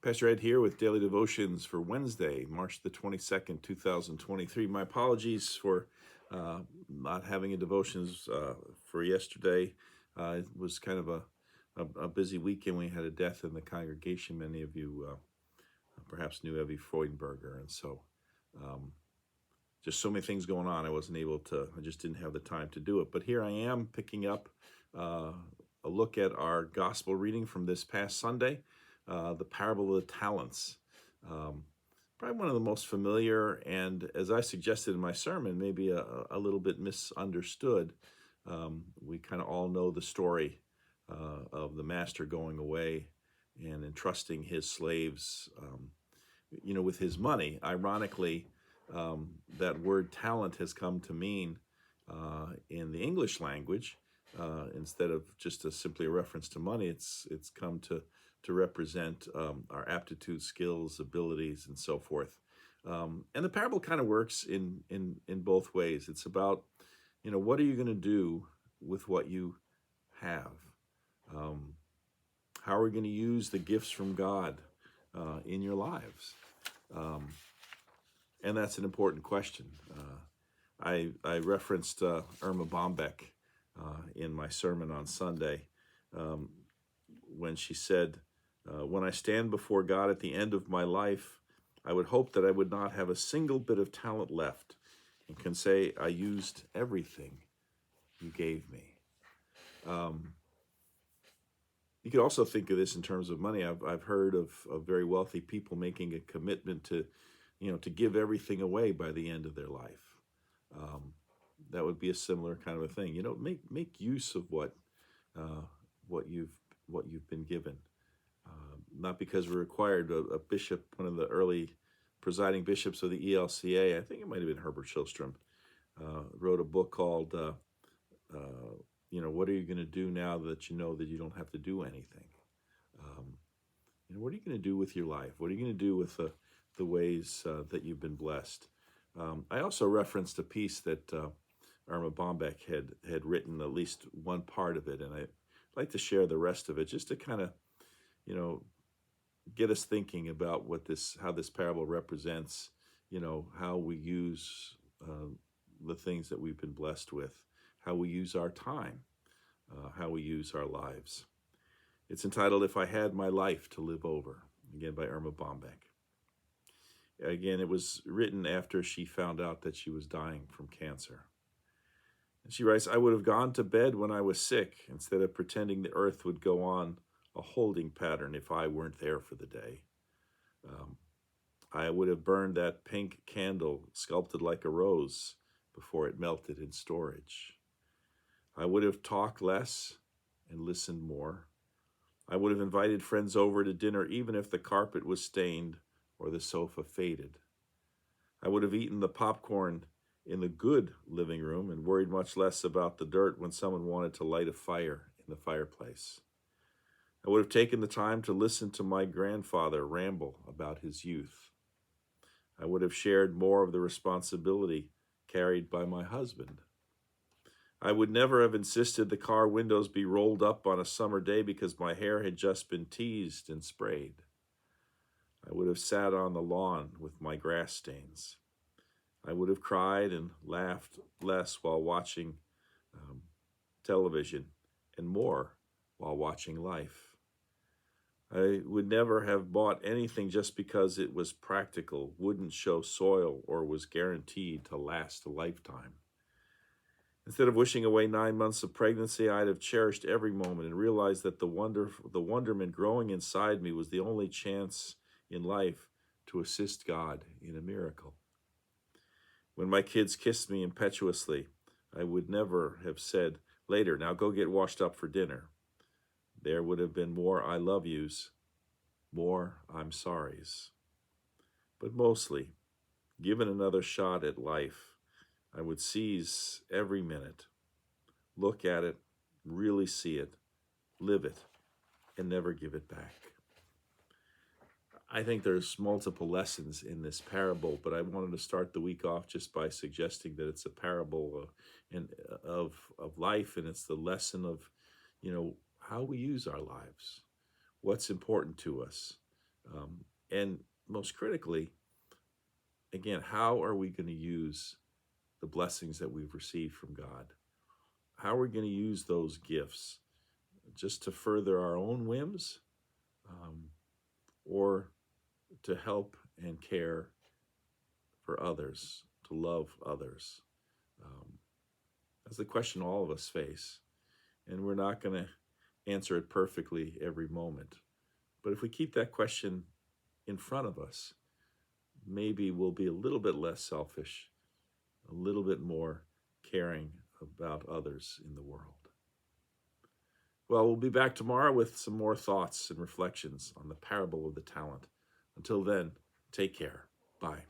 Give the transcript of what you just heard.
Pastor Ed here with Daily Devotions for Wednesday, March the 22nd, 2023. My apologies for not having a devotions for yesterday. It was kind of a busy weekend. We had a death in the congregation. Many of you perhaps knew Evie Freudenberger. And so just so many things going on. I just didn't have the time to do it. But here I am picking up a look at our gospel reading from this past Sunday. The parable of the talents. Probably one of the most familiar and, as I suggested in my sermon, maybe a little bit misunderstood. We kind of all know the story of the master going away and entrusting his slaves, with his money. Ironically, that word talent has come to mean in the English language, instead of just simply a reference to money, it's come to represent our aptitude, skills, abilities, and so forth. And the parable kind of works in both ways. It's about, what are you going to do with what you have? How are we going to use the gifts from God in your lives? And that's an important question. I referenced Irma Bombeck in my sermon on Sunday when she said, when I stand before God at the end of my life, I would hope that I would not have a single bit of talent left and can say I used everything you gave me. You could also think of this in terms of money. I've heard of very wealthy people making a commitment to give everything away by the end of their life. That would be a similar kind of a thing. Make use of what you've been given. Not because we're required. A bishop, one of the early presiding bishops of the ELCA, I think it might have been Herbert Shillstrom, wrote a book called, What Are You Going to Do Now That You Know That You Don't Have to Do Anything? What are you going to do with your life? What are you going to do with the ways that you've been blessed? I also referenced a piece that Irma Bombeck had written, at least one part of it, and I'd like to share the rest of it just to kind of, get us thinking about how this parable represents, how we use the things that we've been blessed with, how we use our time, how we use our lives. It's entitled, If I Had My Life to Live Over, again by Irma Bombeck. Again, it was written after she found out that she was dying from cancer. And she writes, I would have gone to bed when I was sick instead of pretending the earth would go on a holding pattern if I weren't there for the day. I would have burned that pink candle sculpted like a rose before it melted in storage. I would have talked less and listened more. I would have invited friends over to dinner even if the carpet was stained or the sofa faded. I would have eaten the popcorn in the good living room and worried much less about the dirt when someone wanted to light a fire in the fireplace. I would have taken the time to listen to my grandfather ramble about his youth. I would have shared more of the responsibility carried by my husband. I would never have insisted the car windows be rolled up on a summer day because my hair had just been teased and sprayed. I would have sat on the lawn with my grass stains. I would have cried and laughed less while watching television and more while watching Life. I would never have bought anything just because it was practical, wouldn't show soil, or was guaranteed to last a lifetime. Instead of wishing away 9 months of pregnancy, I'd have cherished every moment and realized that the wonderment growing inside me was the only chance in life to assist God in a miracle. When my kids kissed me impetuously, I would never have said later, now go get washed up for dinner. There would have been more I love yous, more I'm sorries. But mostly, given another shot at life, I would seize every minute, look at it, really see it, live it, and never give it back. I think there's multiple lessons in this parable, but I wanted to start the week off just by suggesting that it's a parable of life, and it's the lesson of, how we use our lives, what's important to us, And most critically, again, how are we going to use the blessings that we've received from God? How are we going to use those gifts just to further our own whims, or to help and care for others, to love others? That's the question all of us face. And we're not going to answer it perfectly every moment. But if we keep that question in front of us, maybe we'll be a little bit less selfish, a little bit more caring about others in the world. Well, we'll be back tomorrow with some more thoughts and reflections on the parable of the talent. Until then, take care. Bye.